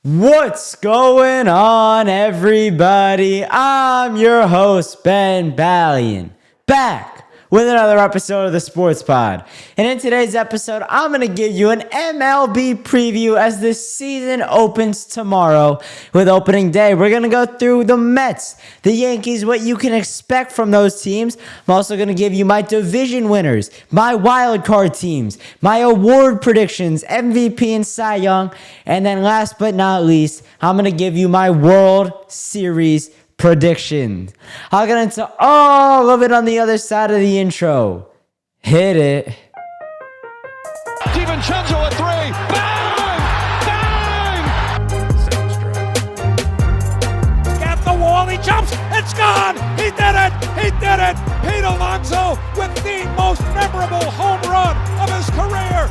What's going on, everybody? I'm your host, Ben Ballion, back with another episode of the Sports Pod. And in today's episode, I'm going to give you an MLB preview as the season opens tomorrow with opening day. We're going to go through the Mets, the Yankees, what you can expect from those teams. I'm also going to give you my division winners, my wild card teams, my award predictions, MVP and Cy Young. And then last but not least, I'm going to give you my World Series predictions. I'll get into all of it on the other side of the intro. Hit it. DiVincenzo at three. Bang! Bang! Second strike. At the wall, he jumps. It's gone. He did it. He did it. Pete Alonso with the most memorable home run of his career.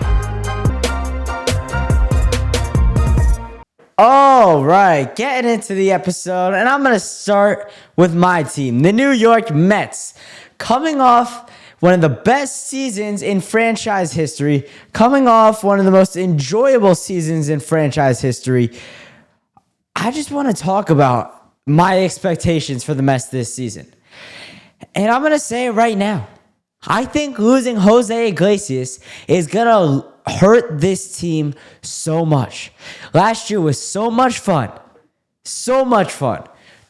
All right, getting into the episode, and I'm going to start with my team, the New York Mets. Coming off one of the best seasons in franchise history, coming off one of the most enjoyable seasons in franchise history, I just want to talk about my expectations for the Mets this season. And I'm going to say it right now. I think losing Jose Iglesias is going to hurt this team so much. Last year was so much fun. So much fun.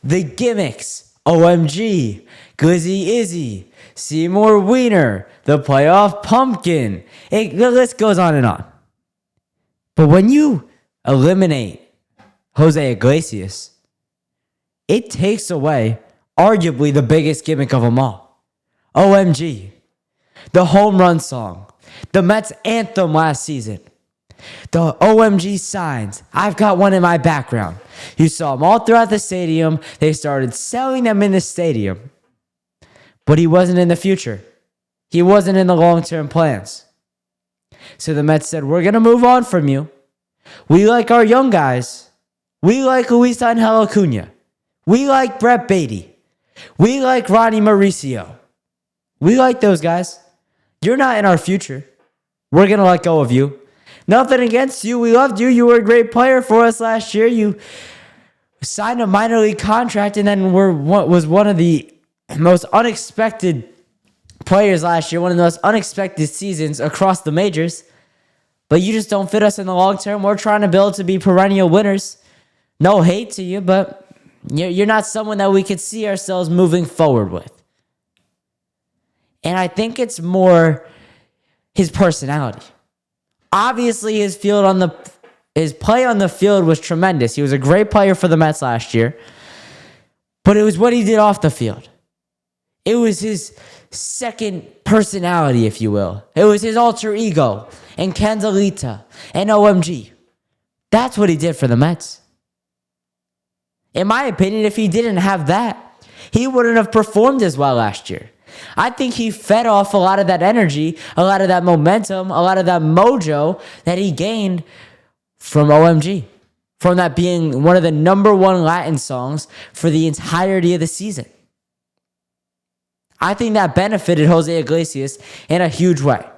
The gimmicks, OMG, Glizzy Izzy, Seymour Wiener, the playoff pumpkin. The list goes on and on. But when you eliminate Jose Iglesias, it takes away arguably the biggest gimmick of them all. OMG. The home run song. The Mets anthem last season. The OMG signs. I've got one in my background. You saw them all throughout the stadium. They started selling them in the stadium. But he wasn't in the future. He wasn't in the long-term plans. So the Mets said, we're going to move on from you. We like our young guys. We like Luis Angel Acuna. We like Brett Beatty. We like Ronnie Mauricio. We like those guys. You're not in our future. We're going to let go of you. Nothing against you. We loved you. You were a great player for us last year. You signed a minor league contract and then was one of the most unexpected players last year, one of the most unexpected seasons across the majors. But you just don't fit us in the long term. We're trying to build to be perennial winners. No hate to you, but you're not someone that we could see ourselves moving forward with. And I think it's more his personality. Obviously, his play on the field was tremendous. He was a great player for the Mets last year. But it was what he did off the field. It was his second personality, if you will. It was his alter ego and Candelita and OMG. That's what he did for the Mets. In my opinion, if he didn't have that, he wouldn't have performed as well last year. I think he fed off a lot of that energy, a lot of that momentum, a lot of that mojo that he gained from OMG. From that being one of the number one Latin songs for the entirety of the season. I think that benefited Jose Iglesias in a huge way.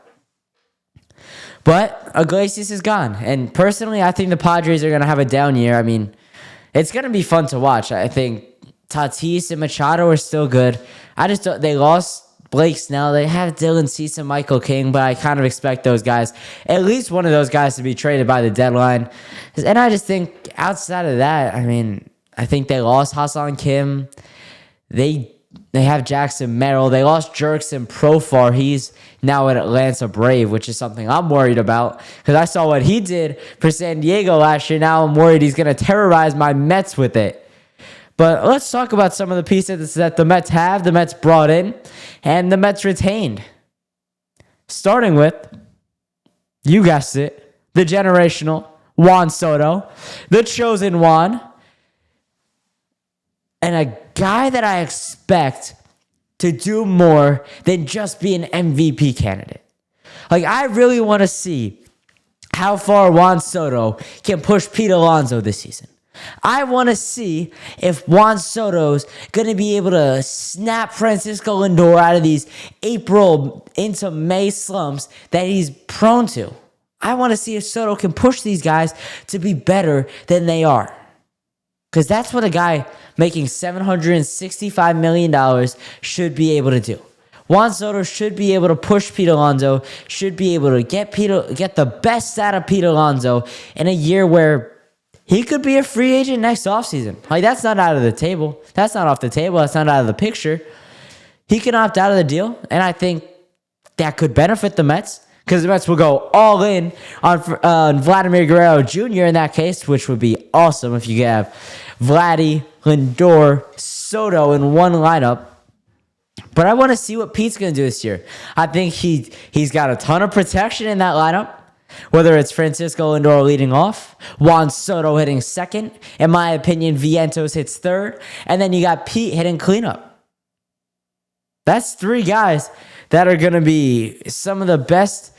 But Iglesias is gone. And personally, I think the Padres are going to have a down year. I mean, it's going to be fun to watch. I think Tatis and Machado are still good. They lost Blake Snell. They have Dylan Cease and Michael King, but I kind of expect those guys, at least one of those guys, to be traded by the deadline. And I just think outside of that, I mean, I think they lost Hassan Kim. They have Jackson Merrill. They lost Jerkson Profar. He's now at Atlanta Brave, which is something I'm worried about because I saw what he did for San Diego last year. Now I'm worried he's going to terrorize my Mets with it. But let's talk about some of the pieces that the Mets have, the Mets brought in, and the Mets retained. Starting with, you guessed it, the generational Juan Soto, the chosen Juan, and a guy that I expect to do more than just be an MVP candidate. Like, I really want to see how far Juan Soto can push Pete Alonso this season. I want to see if Juan Soto's going to be able to snap Francisco Lindor out of these April into May slumps that he's prone to. I want to see if Soto can push these guys to be better than they are. Because that's what a guy making $765 million should be able to do. Juan Soto should be able to push Pete Alonso, should be able to get the best out of Pete Alonso in a year where he could be a free agent next offseason. Like, that's not out of the table. That's not off the table. That's not out of the picture. He can opt out of the deal, and I think that could benefit the Mets because the Mets will go all in on Vladimir Guerrero Jr. in that case, which would be awesome if you could have Vladdy, Lindor, Soto in one lineup. But I want to see what Pete's going to do this year. I think he's got a ton of protection in that lineup, whether it's Francisco Lindor leading off, Juan Soto hitting second. In my opinion, Vientos hits third. And then you got Pete hitting cleanup. That's three guys that are going to be some of the best,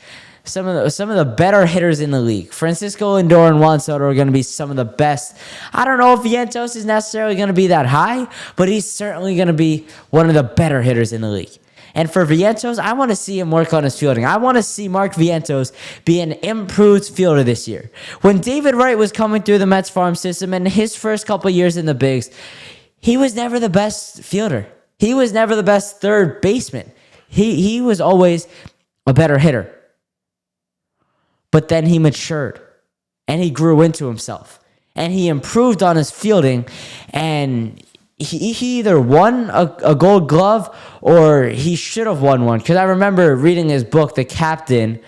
some of the better hitters in the league. Francisco Lindor and Juan Soto are going to be some of the best. I don't know if Vientos is necessarily going to be that high, but he's certainly going to be one of the better hitters in the league. And for Vientos, I want to see him work on his fielding. I want to see Mark Vientos be an improved fielder this year. When David Wright was coming through the Mets farm system in his first couple years in the bigs, he was never the best fielder. He was never the best third baseman. He was always a better hitter. But then he matured, and he grew into himself, and he improved on his fielding, and he either won a gold glove or he should have won one. Because I remember reading his book, The Captain.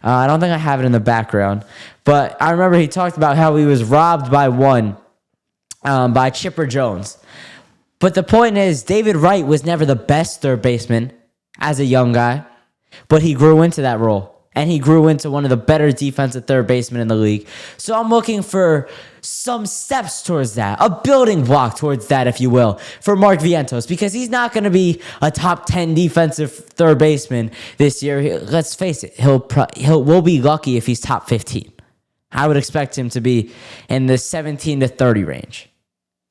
I don't think I have it in the background, but I remember he talked about how he was robbed by one by Chipper Jones. But the point is, David Wright was never the best third baseman as a young guy, but he grew into that role. And he grew into one of the better defensive third basemen in the league. So I'm looking for some steps towards that, a building block towards that, if you will, for Mark Vientos, because he's not going to be a top 10 defensive third baseman this year. Let's face it, we'll be lucky if he's top 15. I would expect him to be in the 17 to 30 range.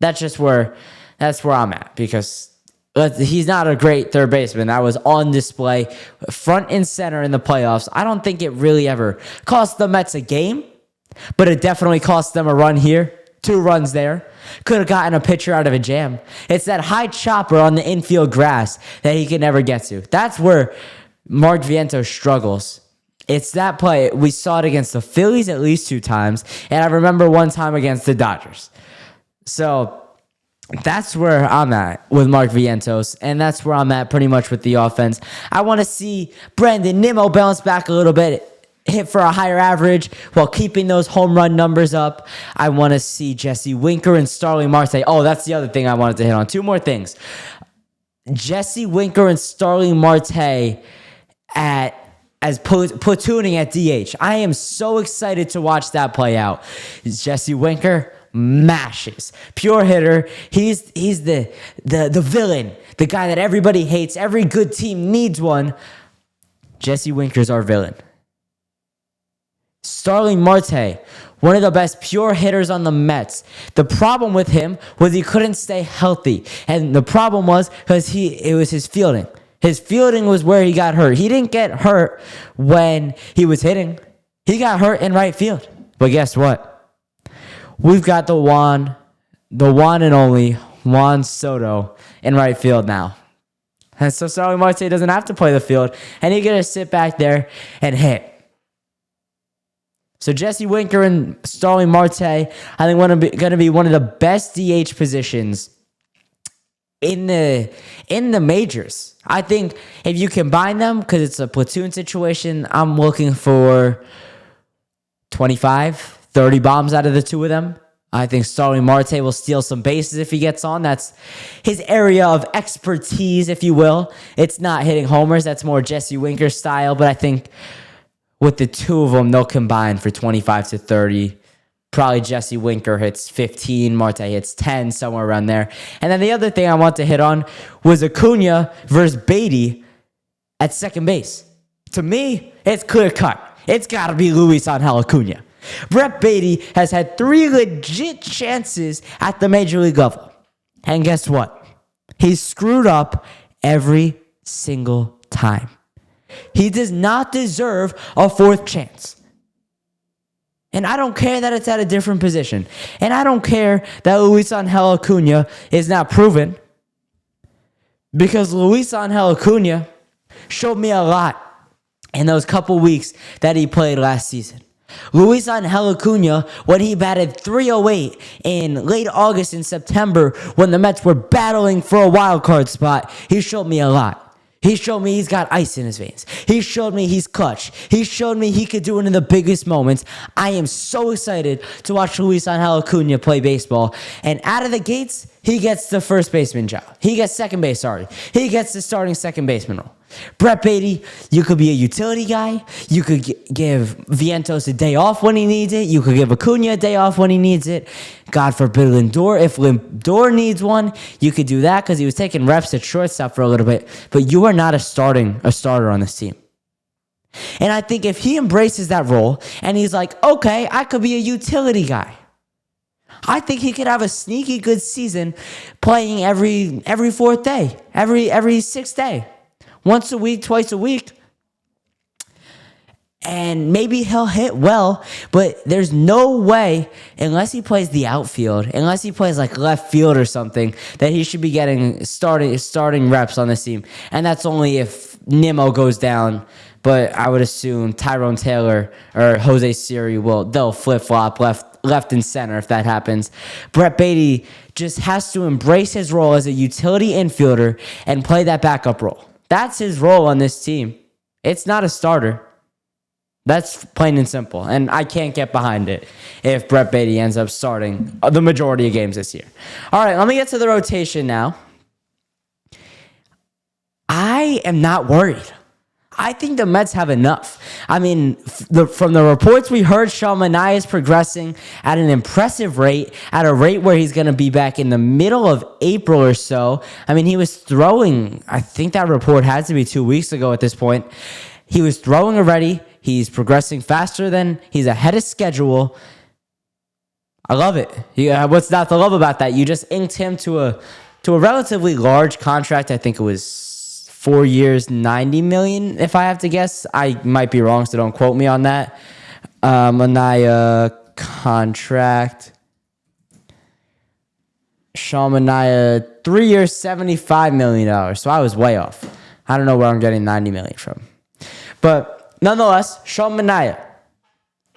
That's where I'm at, because he's not a great third baseman. That was on display front and center in the playoffs. I don't think it really ever cost the Mets a game, but it definitely cost them a run here, 2 runs there. Could have gotten a pitcher out of a jam. It's that high chopper on the infield grass that he can never get to. That's where Mark Vientos struggles. It's that play. We saw it against the Phillies at least 2 times, and I remember one time against the Dodgers. So that's where I'm at with Mark Vientos, and that's where I'm at pretty much with the offense. I want to see Brandon Nimmo bounce back a little bit, hit for a higher average while keeping those home run numbers up. I want to see Jesse Winker and Starling Marte. Oh, that's the other thing I wanted to hit on. 2 more things. Jesse Winker and Starling Marte as platooning at DH. I am so excited to watch that play out. Jesse Winker mashes. Pure hitter. He's the villain, the guy that everybody hates. Every good team needs one. Jesse Winker's our villain. Starling Marte, one of the best pure hitters on the Mets. The problem with him was he couldn't stay healthy. And the problem was because it was his fielding. His fielding was where he got hurt. He didn't get hurt when he was hitting. He got hurt in right field. But guess what? We've got the one and only Juan Soto in right field now. And so Starling Marte doesn't have to play the field, and he can just sit back there and hit. So Jesse Winker and Starling Marte, I think going to be one of the best DH positions in the majors. I think if you combine them, because it's a platoon situation, I'm looking for 25 30 bombs out of the 2 of them. I think Starling Marte will steal some bases if he gets on. That's his area of expertise, if you will. It's not hitting homers. That's more Jesse Winker style. But I think with the 2 of them, they'll combine for 25 to 30. Probably Jesse Winker hits 15. Marte hits 10, somewhere around there. And then the other thing I want to hit on was Acuna versus Beatty at second base. To me, it's clear cut. It's got to be Luis Angel Acuna. Brett Beatty has had 3 legit chances at the major league level. And guess what? He's screwed up every single time. He does not deserve a 4th chance. And I don't care that it's at a different position. And I don't care that Luis Angel Acuna is not proven. Because Luis Angel Acuna showed me a lot in those couple weeks that he played last season. Luis Angel Acuna, when he batted .308 in late August and September, when the Mets were battling for a wild card spot, he showed me a lot. He showed me he's got ice in his veins. He showed me he's clutch. He showed me he could do it in the biggest moments. I am so excited to watch Luis Angel Acuna play baseball. And out of the gates, he gets the first baseman job. He gets second base, sorry. He gets the starting second baseman role. Brett Beatty, you could be a utility guy. You could give Vientos a day off when he needs it. You could give Acuna a day off when he needs it. God forbid Lindor. If Lindor needs one, you could do that because he was taking reps at shortstop for a little bit. But you are not a starter on this team. And I think if he embraces that role and he's like, okay, I could be a utility guy. I think he could have a sneaky good season playing every fourth day, every sixth day. Once a week, twice a week. And maybe he'll hit well, but there's no way, unless he plays the outfield, unless he plays like left field or something, that he should be getting starting reps on this team. And that's only if Nimmo goes down. But I would assume Tyrone Taylor or Jose Siri they'll flip-flop left and center if that happens. Brett Beatty just has to embrace his role as a utility infielder and play that backup role. That's his role on this team. It's not a starter. That's plain and simple. And I can't get behind it if Brett Beatty ends up starting the majority of games this year. All right, let me get to the rotation now. I am not worried. I think the Mets have enough. I mean, from the reports we heard, Sean Manaea is progressing at an impressive rate, at a rate where he's going to be back in the middle of April or so. I mean, he was throwing, I think that report had to be 2 weeks ago at this point. He was throwing already. He's progressing faster than he's ahead of schedule. I love it. What's not to love about that? You just inked him to a relatively large contract. I think it was 4 years, $90 million, if I have to guess. I might be wrong, so don't quote me on that. Manaea contract. Sean Manaea, 3 years, $75 million. So I was way off. I don't know where I'm getting $90 million from. But nonetheless, Sean Manaea,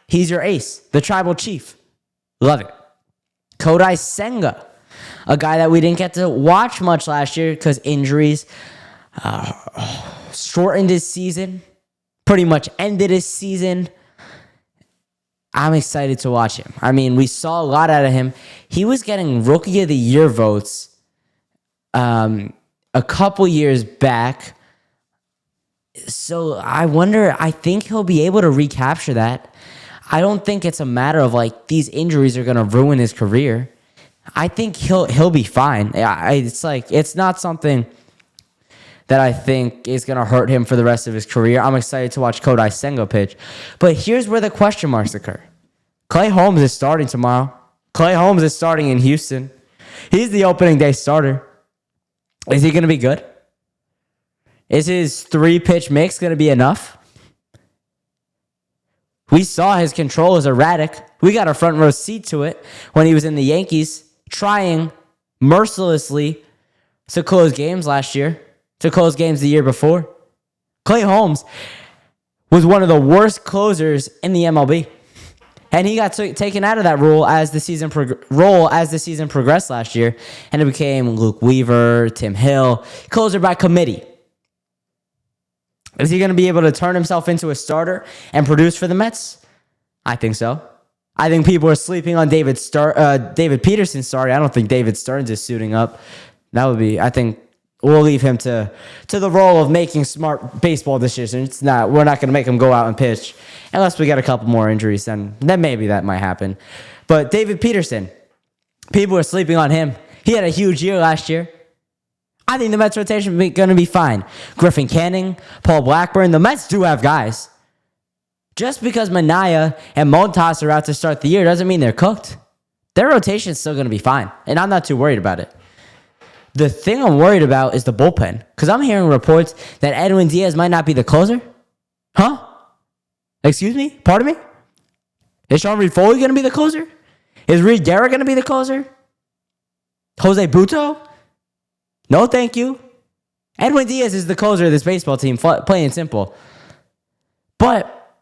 he's your ace, the tribal chief. Love it. Kodai Senga, a guy that we didn't get to watch much last year because injuries. Shortened his season, pretty much ended his season. I'm excited to watch him. I mean, we saw a lot out of him. He was getting Rookie of the Year votes a couple years back. So I think he'll be able to recapture that. I don't think it's a matter of like these injuries are going to ruin his career. I think he'll be fine. It's not something that I think is going to hurt him for the rest of his career. I'm excited to watch Kodai Senga pitch. But here's where the question marks occur. Clay Holmes is starting tomorrow. Clay Holmes is starting in Houston. He's the opening day starter. Is he going to be good? Is his 3-pitch mix going to be enough? We saw his control is erratic. We got a front row seat to it when he was in the Yankees, trying mercilessly to close games last year, to close games the year before. Clay Holmes was one of the worst closers in the MLB. And he got taken out of that role as the season progressed last year, and it became Luke Weaver, Tim Hill, closer by committee. Is he going to be able to turn himself into a starter and produce for the Mets? I think so. I think people are sleeping on David Peterson. Sorry, I don't think David Stearns is suiting up. I think we'll leave him to the role of making smart baseball decisions. We're not going to make him go out and pitch unless we get a couple more injuries. Then maybe that might happen. But David Peterson, people are sleeping on him. He had a huge year last year. I think the Mets rotation is going to be fine. Griffin Canning, Paul Blackburn, the Mets do have guys. Just because Manaea and Montas are out to start the year doesn't mean they're cooked. Their rotation is still going to be fine, and I'm not too worried about it. The thing I'm worried about is the bullpen, because I'm hearing reports that Edwin Diaz might not be the closer. Huh? Excuse me? Pardon me? Is Sean Reed Foley going to be the closer? Is Reed Garrett going to be the closer? Jose Buto? No, thank you. Edwin Diaz is the closer of this baseball team, plain and simple. But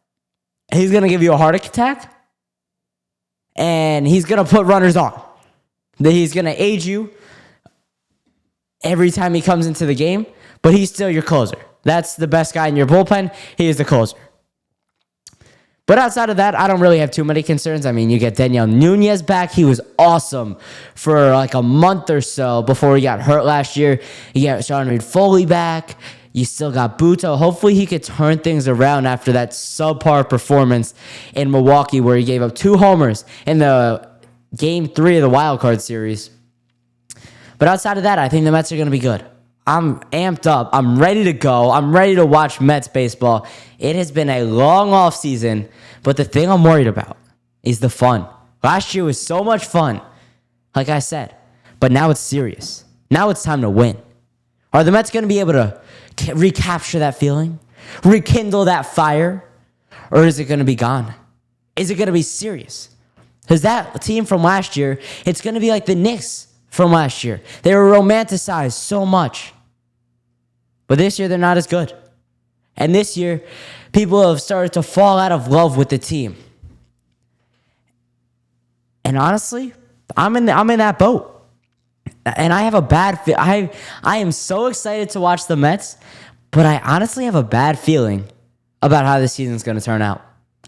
he's going to give you a heart attack, and he's going to put runners on. He's going to age you every time he comes into the game, but he's still your closer. That's the best guy in your bullpen. He is the closer. But outside of that, I don't really have too many concerns. I mean, you get Daniel Nunez back. He was awesome for like a month or so before he got hurt last year. You get Sean Reed Foley back. You still got Buto. Hopefully he could turn things around after that subpar performance in Milwaukee where he gave up 2 homers in the Game 3 of the Wild Card Series. But outside of that, I think the Mets are going to be good. I'm amped up. I'm ready to go. I'm ready to watch Mets baseball. It has been a long offseason, but the thing I'm worried about is the fun. Last year was so much fun, like I said, but now it's serious. Now it's time to win. Are the Mets going to be able to recapture that feeling? Rekindle that fire? Or is it going to be gone? Is it going to be serious? Because that team from last year, it's going to be like the Knicks from last year. They were romanticized so much. But this year, they're not as good. And this year, people have started to fall out of love with the team. And honestly, I'm in that boat. And I have a bad I am so excited to watch the Mets, but I honestly have a bad feeling about how this season's going to turn out.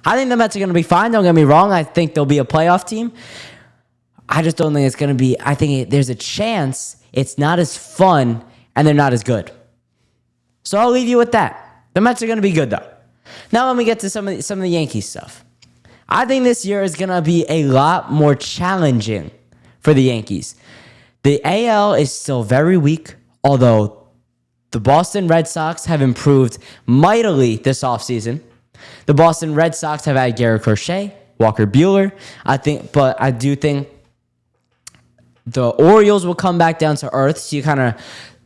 I think the Mets are going to be fine. Don't get me wrong. I think they'll be a playoff team. I just don't think it's going to be. I think there's a chance it's not as fun and they're not as good. So I'll leave you with that. The Mets are going to be good, though. Now let me get to some of the Yankees stuff. I think this year is going to be a lot more challenging for the Yankees. The AL is still very weak, although the Boston Red Sox have improved mightily this offseason. The Boston Red Sox have had Garrett Crochet, Walker Buehler. But I do think the Orioles will come back down to earth, so you kind of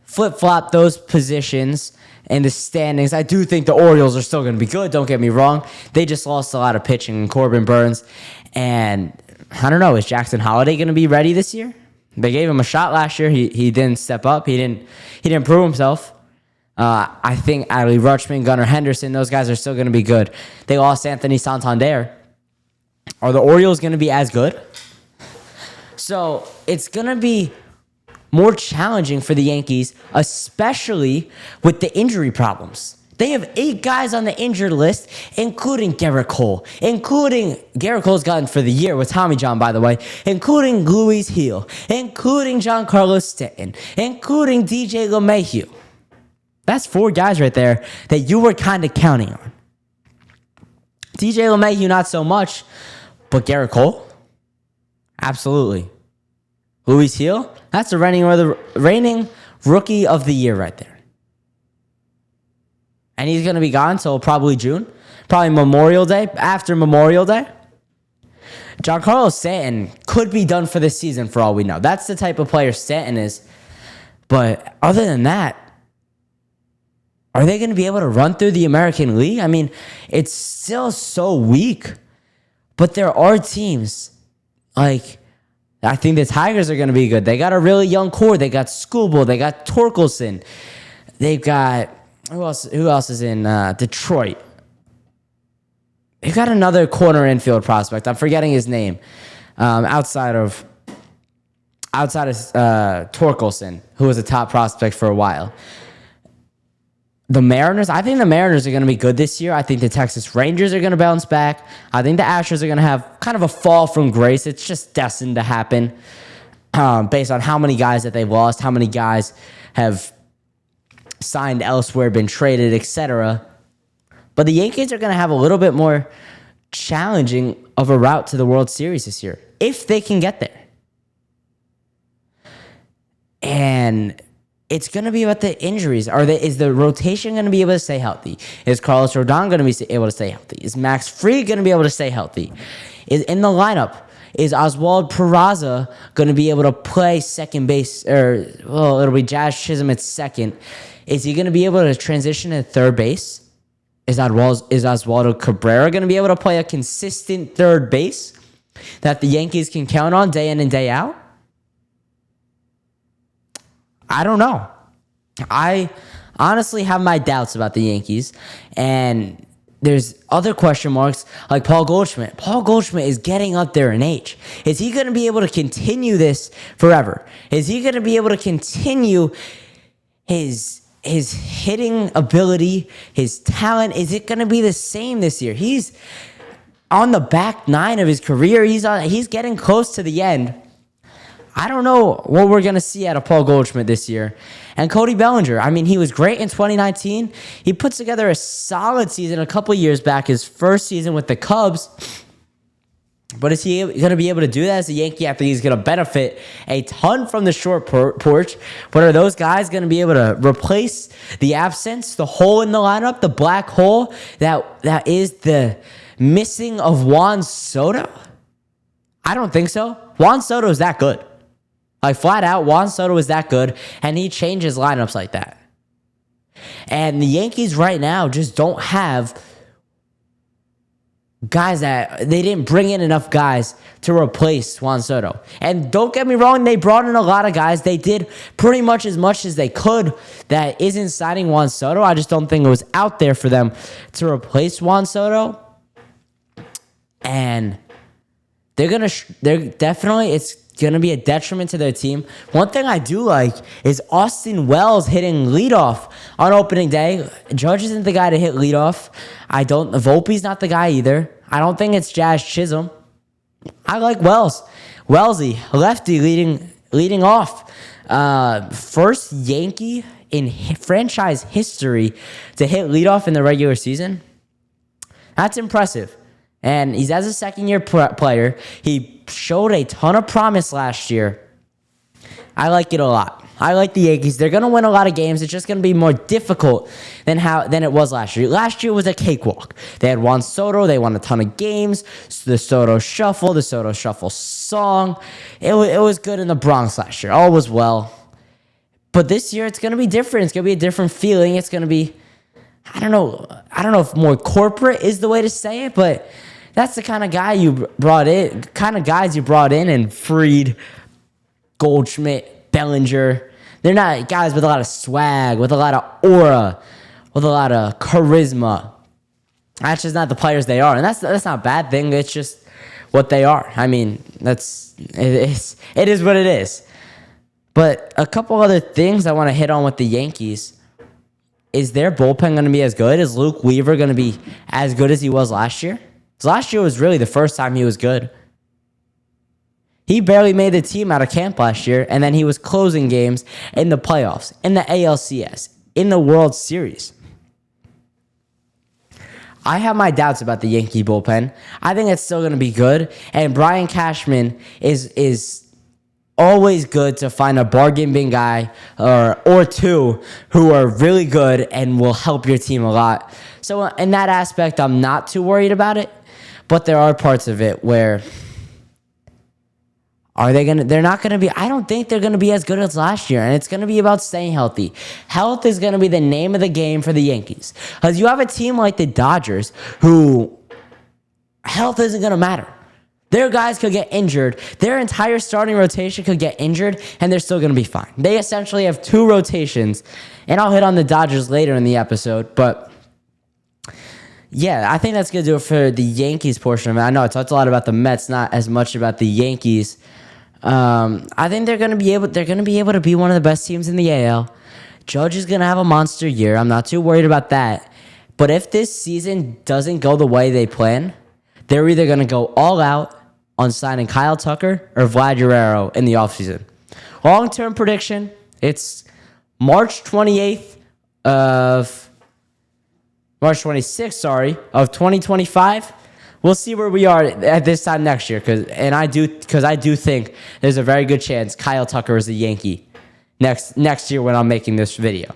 flip-flop those positions in the standings. I do think the Orioles are still going to be good, don't get me wrong. They just lost a lot of pitching in Corbin Burns. And I don't know, is Jackson Holliday going to be ready this year? They gave him a shot last year. He didn't step up. He didn't prove himself. I think Adley Rutschman, Gunnar Henderson, those guys are still going to be good. They lost Anthony Santander. Are the Orioles going to be as good? So it's going to be more challenging for the Yankees, especially with the injury problems. They have 8 guys on the injured list, including Garrett Cole. Garrett Cole's gotten for the year with Tommy John, by the way, including Luis Gil, including Giancarlo Stanton, including DJ LeMahieu. That's 4 guys right there that you were kind of counting on. DJ LeMahieu, not so much, but Garrett Cole? Absolutely. Luis Gil? That's the reigning rookie of the year right there. And he's going to be gone until probably June. Probably Memorial Day. After Memorial Day. Giancarlo Stanton could be done for this season for all we know. That's the type of player Stanton is. But other than that, are they going to be able to run through the American League? I mean, it's still so weak. But there are teams like, I think the Tigers are going to be good. They got a really young core. They got Skubal. They got Torkelson. They've got, who else is in Detroit? They got another corner infield prospect. I'm forgetting his name. Outside of Torkelson, who was a top prospect for a while. The Mariners, I think the Mariners are going to be good this year. I think the Texas Rangers are going to bounce back. I think the Astros are going to have kind of a fall from grace. It's just destined to happen based on how many guys that they've lost, how many guys have signed elsewhere, been traded, etc. But the Yankees are going to have a little bit more challenging of a route to the World Series this year, if they can get there. And it's going to be about the injuries. Is the rotation going to be able to stay healthy? Is Carlos Rodon going to be able to stay healthy? Is Max Fried going to be able to stay healthy? Is in the lineup, is Oswald Peraza going to be able to play second base? It'll be Jazz Chisholm at second. Is he going to be able to transition to third base? Is Oswaldo Cabrera going to be able to play a consistent third base that the Yankees can count on day in and day out? I don't know. I honestly have my doubts about the Yankees, and there's other question marks like Paul Goldschmidt. Paul Goldschmidt is getting up there in age. Is he going to be able to continue this forever? Is he going to be able to continue his hitting ability, his talent? Is it going to be the same this year? He's on the back nine of his career. He's getting close to the end. I don't know what we're going to see out of Paul Goldschmidt this year. And Cody Bellinger, I mean, he was great in 2019. He put together a solid season a couple years back, his first season with the Cubs. But is he going to be able to do that as a Yankee? I think he's going to benefit a ton from the short porch. But are those guys going to be able to replace the absence, the hole in the lineup, the black hole that is the missing of Juan Soto? I don't think so. Juan Soto is that good. Like, flat out, Juan Soto is that good, and he changes lineups like that. And the Yankees right now just don't have guys that they didn't bring in enough guys to replace Juan Soto. And don't get me wrong, they brought in a lot of guys. They did pretty much as they could that isn't signing Juan Soto. I just don't think it was out there for them to replace Juan Soto. And they're definitely, it's going to be a detriment to their team. One thing I do like is Austin Wells hitting leadoff on opening day. Judge isn't the guy to hit leadoff. Volpe's not the guy either. I don't think it's Jazz Chisholm. I like Wells. Wellesley, lefty, leading off. First Yankee in franchise history to hit leadoff in the regular season. That's impressive. And he's as a second-year player. He showed a ton of promise last year. I like it a lot. I like the Yankees. They're going to win a lot of games. It's just going to be more difficult than it was last year. Last year was a cakewalk. They had Juan Soto. They won a ton of games. The Soto Shuffle song. It was good in the Bronx last year. All was well. But this year, it's going to be different. It's going to be a different feeling. It's going to be, I don't know if more corporate is the way to say it, but that's the kind of guys you brought in and Fried, Goldschmidt, Bellinger. They're not guys with a lot of swag, with a lot of aura, with a lot of charisma. That's just not the players they are, and that's not a bad thing. It's just what they are. I mean, it is what it is. But a couple other things I want to hit on with the Yankees. Is their bullpen going to be as good? Is Luke Weaver going to be as good as he was last year? Because last year was really the first time he was good. He barely made the team out of camp last year, and then he was closing games in the playoffs, in the ALCS, in the World Series. I have my doubts about the Yankee bullpen. I think it's still going to be good, and Brian Cashman is always good to find a bargain bin guy or two who are really good and will help your team a lot. So in that aspect, I'm not too worried about it, but there are parts of it where they're not going to be, I don't think they're going to be as good as last year, and it's going to be about staying healthy. Health is going to be the name of the game for the Yankees. Because you have a team like the Dodgers who health isn't going to matter. Their guys could get injured. Their entire starting rotation could get injured, and they're still going to be fine. They essentially have two rotations, and I'll hit on the Dodgers later in the episode, but yeah, I think that's going to do it for the Yankees portion of it. I know I talked a lot about the Mets, not as much about the Yankees. I think they're going to be able to be one of the best teams in the AL. Judge is going to have a monster year. I'm not too worried about that. But if this season doesn't go the way they plan, they're either going to go all out on signing Kyle Tucker or Vlad Guerrero in the offseason. Long-term prediction, it's March 26th, of 2025. We'll see where we are at this time next year, because I do think there's a very good chance Kyle Tucker is a Yankee next year when I'm making this video.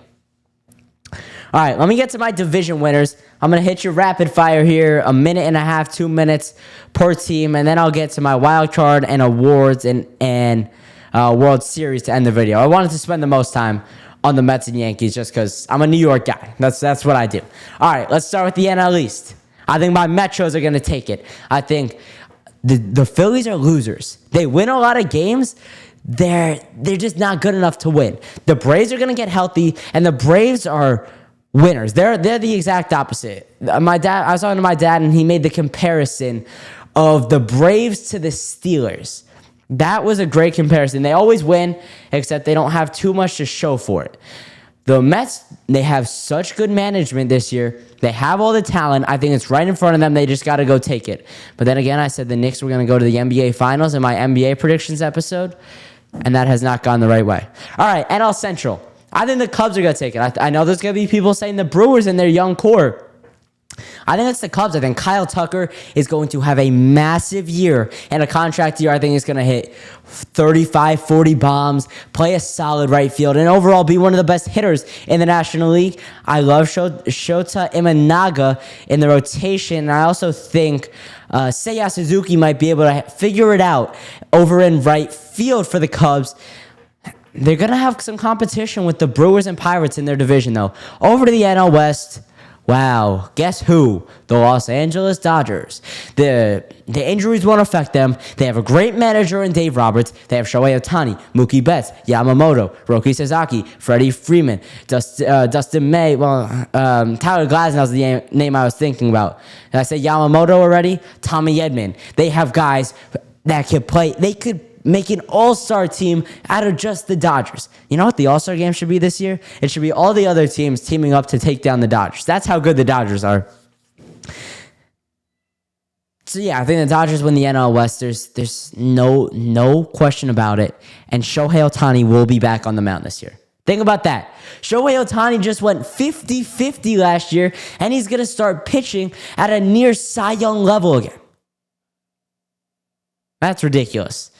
All right, let me get to my division winners. I'm going to hit you rapid fire here, 1.5 minutes, 2 minutes per team, and then I'll get to my wild card and awards and World Series to end the video. I wanted to spend the most time on the Mets and Yankees just because I'm a New York guy. That's what I do. All right, let's start with the NL East. I think my Metros are going to take it. I think the Phillies are losers. They win a lot of games. They're just not good enough to win. The Braves are going to get healthy, and the Braves are winners. They're the exact opposite. I was talking to my dad, and he made the comparison of the Braves to the Steelers. That was a great comparison. They always win, except they don't have too much to show for it. The Mets, they have such good management this year. They have all the talent. I think it's right in front of them. They just got to go take it. But then again, I said the Knicks were going to go to the NBA Finals in my NBA predictions episode, and that has not gone the right way. All right, NL Central. I think the Cubs are going to take it. I know there's going to be people saying the Brewers and their young core. I think it's the Cubs. I think Kyle Tucker is going to have a massive year and a contract year. I think he's going to hit 35, 40 bombs, play a solid right field, and overall be one of the best hitters in the National League. I love Shota Imanaga in the rotation. And I also think Seiya Suzuki might be able to figure it out over in right field for the Cubs. They're going to have some competition with the Brewers and Pirates in their division, though. Over to the NL West. Wow, guess who? The Los Angeles Dodgers. The injuries won't affect them. They have a great manager in Dave Roberts. They have Shohei Ohtani, Mookie Betts, Yamamoto, Roki Sasaki, Freddie Freeman, Dustin May. Tyler Glasnow's the name I was thinking about. Did I say Yamamoto already? Tommy Edman. They have guys that could play. They could make an all-star team out of just the Dodgers. You know what the all-star game should be this year? It should be all the other teams teaming up to take down the Dodgers. That's how good the Dodgers are. So yeah, I think the Dodgers win the NL West. There's no question about it. And Shohei Ohtani will be back on the mound this year. Think about that. Shohei Ohtani just went 50-50 last year, and he's going to start pitching at a near Cy Young level again. That's ridiculous.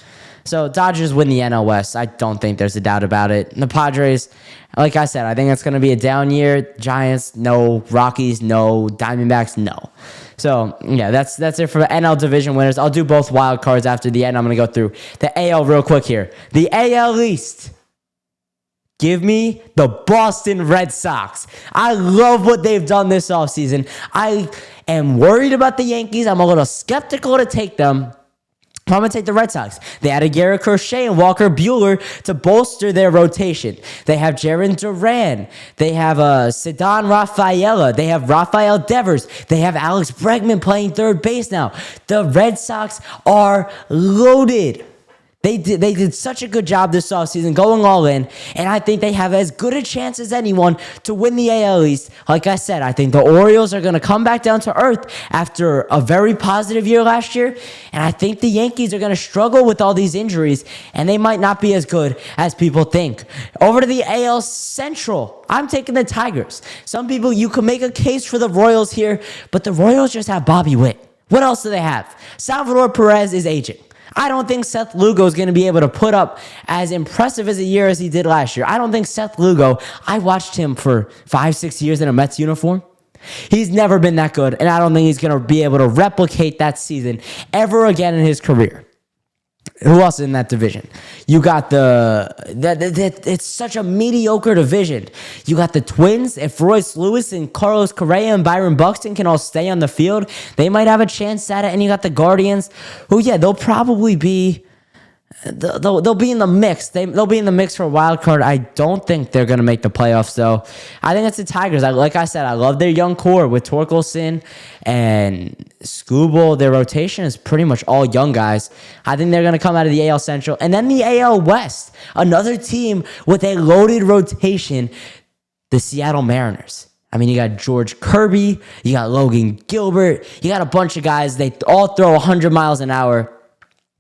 So Dodgers win the NL West. I don't think there's a doubt about it. And the Padres, like I said, I think it's going to be a down year. Giants, no. Rockies, no. Diamondbacks, no. So, yeah, that's it for NL division winners. I'll do both wild cards after the end. I'm going to go through the AL real quick here. The AL East. Give me the Boston Red Sox. I love what they've done this offseason. I am worried about the Yankees. I'm a little skeptical to take them. I'm going to take the Red Sox. They added Garrett Crochet and Walker Buehler to bolster their rotation. They have Jarren Duran. They have Ceddanne Rafaela. They have Rafael Devers. They have Alex Bregman playing third base now. The Red Sox are loaded. They did such a good job this offseason going all in, and I think they have as good a chance as anyone to win the AL East. Like I said, I think the Orioles are going to come back down to earth after a very positive year last year, and I think the Yankees are going to struggle with all these injuries, and they might not be as good as people think. Over to the AL Central, I'm taking the Tigers. Some people, you could make a case for the Royals here, but the Royals just have Bobby Witt. What else do they have? Salvador Perez is aging. I don't think Seth Lugo is going to be able to put up as impressive as a year as he did last year. I don't think Seth Lugo, I watched him for 5-6 years in a Mets uniform. He's never been that good, and I don't think he's going to be able to replicate that season ever again in his career. Who else is in that division? You got it's such a mediocre division. You got the Twins. If Royce Lewis and Carlos Correa and Byron Buxton can all stay on the field, they might have a chance at it. And you got the Guardians, who, yeah, they'll probably be... They'll be in the mix. They'll be in the mix for a wild card. I don't think they're going to make the playoffs, though. I think it's the Tigers. Like I said, I love their young core with Torkelson and Skubal. Their rotation is pretty much all young guys. I think they're going to come out of the AL Central. And then the AL West, another team with a loaded rotation, the Seattle Mariners. I mean, you got George Kirby, you got Logan Gilbert, you got a bunch of guys. They all throw 100 miles an hour.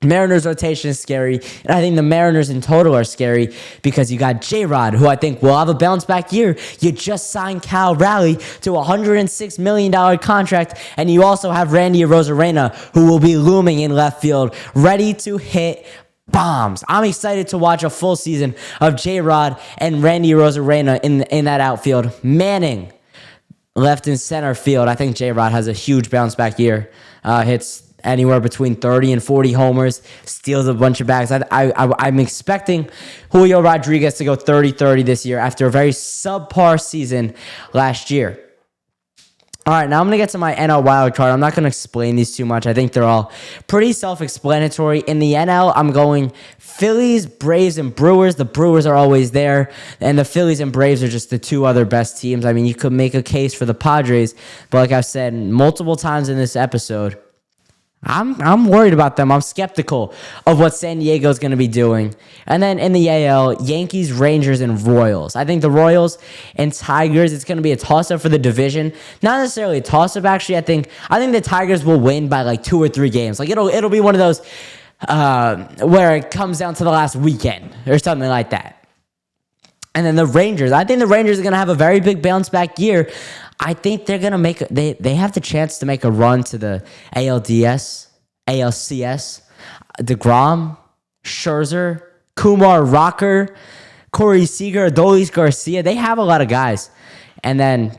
Mariners rotation is scary, and I think the Mariners in total are scary because you got J-Rod, who I think will have a bounce-back year. You just signed Cal Raleigh to a $106 million contract, and you also have Randy Arozarena, who will be looming in left field, ready to hit bombs. I'm excited to watch a full season of J-Rod and Randy Arozarena in that outfield. Manning, left and center field. I think J-Rod has a huge bounce-back year. Hits anywhere between 30 and 40 homers, steals a bunch of bags. I'm expecting Julio Rodriguez to go 30-30 this year after a very subpar season last year. All right, now I'm going to get to my NL wildcard. I'm not going to explain these too much. I think they're all pretty self-explanatory. In the NL, I'm going Phillies, Braves, and Brewers. The Brewers are always there, and the Phillies and Braves are just the two other best teams. I mean, you could make a case for the Padres, but like I've said multiple times in this episode, I'm worried about them. I'm skeptical of what San Diego is going to be doing. And then in the AL, Yankees, Rangers, and Royals. I think the Royals and Tigers, it's going to be a toss-up for the division. Not necessarily a toss-up, actually. I think the Tigers will win by like 2 or 3 games. Like it'll be one of those where it comes down to the last weekend or something like that. And then the Rangers. I think the Rangers are going to have a very big bounce-back year. I think they're going to make they have the chance to make a run to the ALDS, ALCS, DeGrom, Scherzer, Kumar Rocker, Corey Seager, Adolis Garcia. They have a lot of guys. And then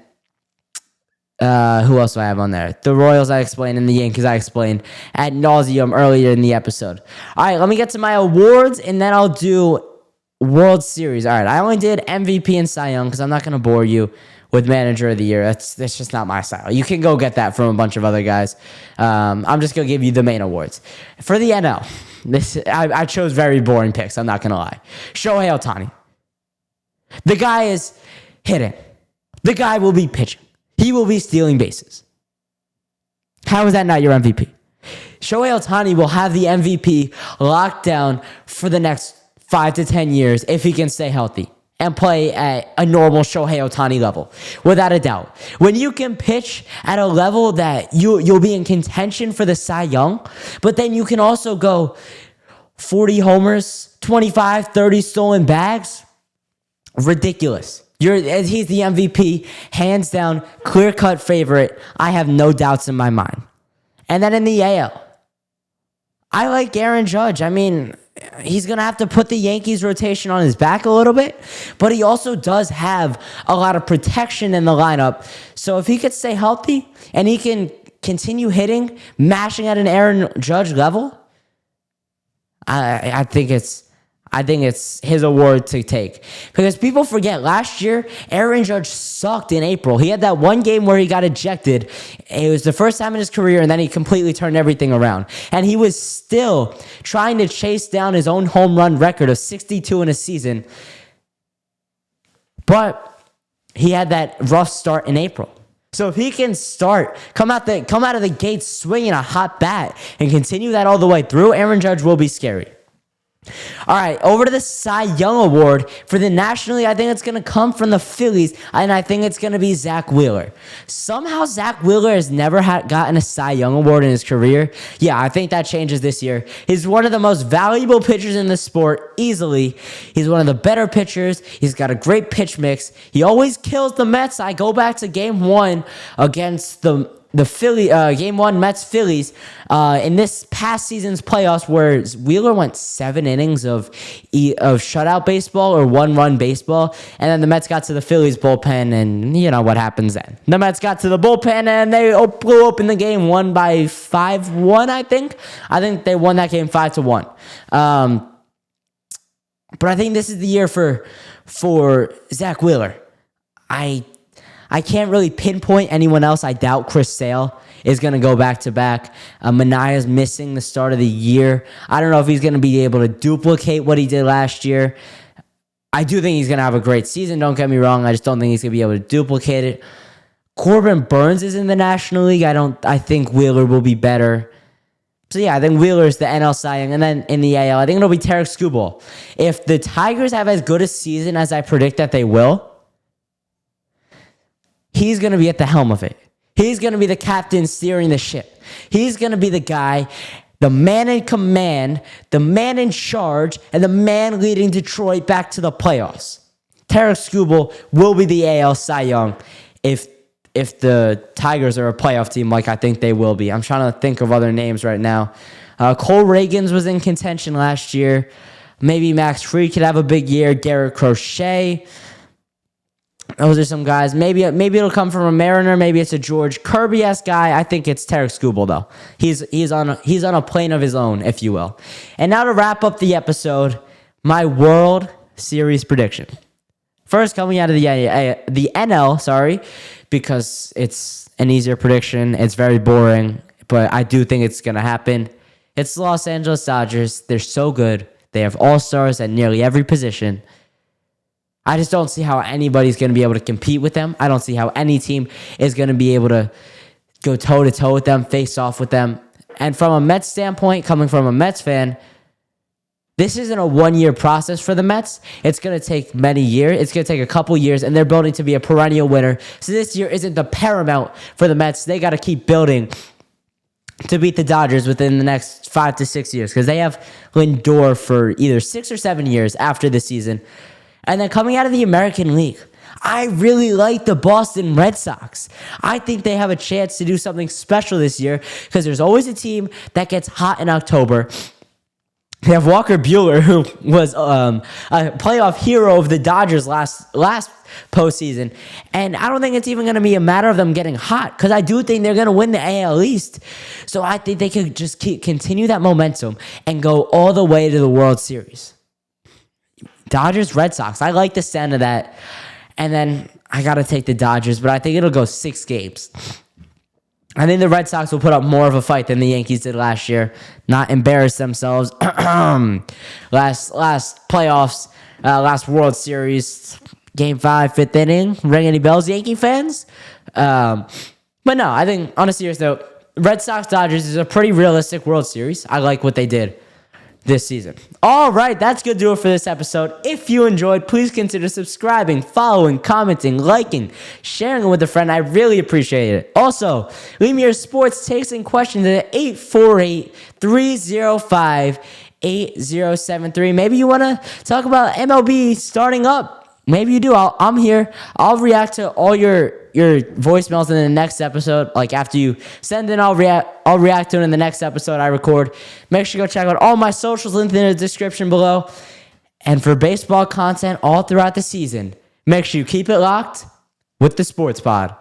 who else do I have on there? The Royals I explained and the Yankees I explained ad nauseum earlier in the episode. All right, let me get to my awards and then I'll do World Series. All right, I only did MVP and Cy Young because I'm not going to bore you with Manager of the Year. That's just not my style. You can go get that from a bunch of other guys. I'm just going to give you the main awards. For the NL, I chose very boring picks. I'm not going to lie. Shohei Ohtani. The guy is hitting. The guy will be pitching. He will be stealing bases. How is that not your MVP? Shohei Ohtani will have the MVP locked down for the next 5 to 10 years if he can stay healthy and play at a normal Shohei Ohtani level, without a doubt. When you can pitch at a level that you'll be in contention for the Cy Young, but then you can also go 40 homers, 25, 30 stolen bags, ridiculous. He's the MVP, hands down, clear-cut favorite. I have no doubts in my mind. And then in the AL, I like Aaron Judge. I mean, he's going to have to put the Yankees rotation on his back a little bit, but he also does have a lot of protection in the lineup. So if he could stay healthy and he can continue hitting, mashing at an Aaron Judge level, I think it's his award to take. Because people forget, last year, Aaron Judge sucked in April. He had that one game where he got ejected. It was the first time in his career, and then he completely turned everything around. And he was still trying to chase down his own home run record of 62 in a season. But he had that rough start in April. So if he can come out of the gate swinging a hot bat and continue that all the way through, Aaron Judge will be scary. All right, over to the Cy Young Award. For the nationally, I think it's going to come from the Phillies, and I think it's going to be Zach Wheeler. Somehow, Zach Wheeler has never gotten a Cy Young Award in his career. Yeah, I think that changes this year. He's one of the most valuable pitchers in the sport, easily. He's one of the better pitchers. He's got a great pitch mix. He always kills the Mets. I go back to Game 1 against the Game 1 Mets-Phillies in this past season's playoffs, where Wheeler went 7 innings of shutout baseball or 1-run baseball, and then the Mets got to the Phillies bullpen, and you know what happens then. The Mets got to the bullpen, and they blew open the game, won by 5-1, I think. I think they won that game 5-1. But I think this is the year for Zach Wheeler. I can't really pinpoint anyone else. I doubt Chris Sale is going to go back-to-back. Manaya's missing the start of the year. I don't know if he's going to be able to duplicate what he did last year. I do think he's going to have a great season, don't get me wrong. I just don't think he's going to be able to duplicate it. Corbin Burns is in the National League. I think Wheeler will be better. So yeah, I think Wheeler's the NL Cy Young. And then in the AL, I think it'll be Tarek Skubal. If the Tigers have as good a season as I predict that they will, he's going to be at the helm of it. He's going to be the captain steering the ship. He's going to be the guy, the man in command, the man in charge, and the man leading Detroit back to the playoffs. Tarek Skubal will be the AL Cy Young if the Tigers are a playoff team like I think they will be. I'm trying to think of other names right now. Cole Reagans was in contention last year. Maybe Max Fried could have a big year. Garrett Crochet. Those are some guys. Maybe it'll come from a Mariner. Maybe it's a George Kirby-esque guy. I think it's Tarek Skubal though. He's on a plane of his own, if you will. And now to wrap up the episode, my World Series prediction. First, coming out of the NL, because it's an easier prediction. It's very boring, but I do think it's gonna happen. It's the Los Angeles Dodgers. They're so good. They have all-stars at nearly every position. I just don't see how anybody's going to be able to compete with them. I don't see how any team is going to be able to go toe-to-toe with them, face off with them. And from a Mets standpoint, coming from a Mets fan, this isn't a one-year process for the Mets. It's going to take many years. It's going to take a couple years, and they're building to be a perennial winner. So this year isn't the paramount for the Mets. They got to keep building to beat the Dodgers within the next 5 to 6 years because they have Lindor for either 6 or 7 years after the season. And then coming out of the American League, I really like the Boston Red Sox. I think they have a chance to do something special this year because there's always a team that gets hot in October. They have Walker Buehler, who was a playoff hero of the Dodgers last postseason. And I don't think it's even going to be a matter of them getting hot because I do think they're going to win the AL East. So I think they could just continue that momentum and go all the way to the World Series. Dodgers, Red Sox. I like the sound of that. And then I got to take the Dodgers, but I think it'll go 6 games. I think the Red Sox will put up more of a fight than the Yankees did last year. Not embarrass themselves. last playoffs, last World Series, Game 5, 5th inning. Ring any bells, Yankee fans? But no, I think on a serious note, Red Sox Dodgers is a pretty realistic World Series. I like what they did this season. All right, that's going to do it for this episode. If you enjoyed, please consider subscribing, following, commenting, liking, sharing it with a friend. I really appreciate it. Also, leave me your sports takes and questions at 848-305-8073. Maybe you want to talk about MLB starting up. Maybe you do. I'm here. I'll react to all your voicemails in the next episode. Like after you send in, I'll react to it in the next episode I record. Make sure you go check out all my socials linked in the description below. And for baseball content all throughout the season, make sure you keep it locked with the Sports Pod.